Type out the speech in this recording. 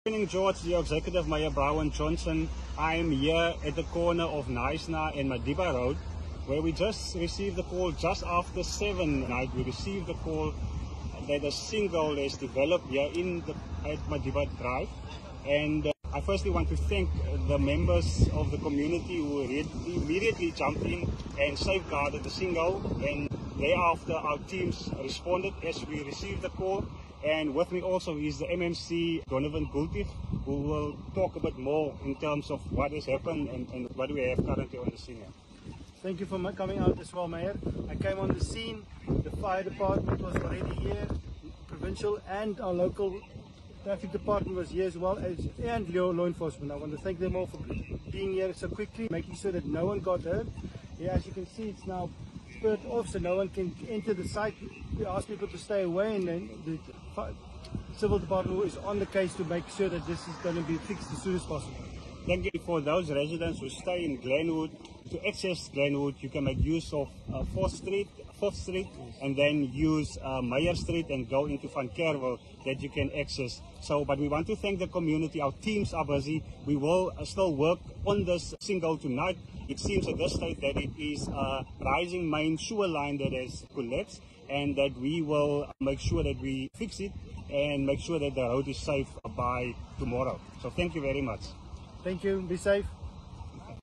Evening, George, the Executive Mayor Brouwen Johnson. I am here at the corner of Knysna and Madiba Road, where we just received the call just after 7 tonight. We received the call that a sinkhole has developed here at Madiba Drive. And I firstly want to thank the members of the community who immediately jumped in and safeguarded the sinkhole. And thereafter, our teams responded as we received the call. And with me also is the MMC, Donovan Gultif, who will talk a bit more in terms of what has happened and what we have currently on the scene. Thank you for coming out as well, Mayor. I came on the scene. The fire department was already here, provincial and our local traffic department was here as well, and law enforcement. I want to thank them all for being here so quickly, making sure that no one got hurt. Yeah, as you can see, it's now spurred off, so no one can enter the site. We ask people to stay away, and then the civil department is on the case to make sure that this is going to be fixed as soon as possible. Thank you. For those residents who stay in Glenwood, to access Glenwood, you can make use of 4th Street, and then use Meyer Street and go into Van Kerwel that you can access. But we want to thank the community. Our teams are busy. We will still work on this sinkhole tonight. It seems at this stage that it is a rising main sewer line that has collapsed, and that we will make sure that we fix it and make sure that the road is safe by tomorrow. So thank you very much. Thank you. Be safe.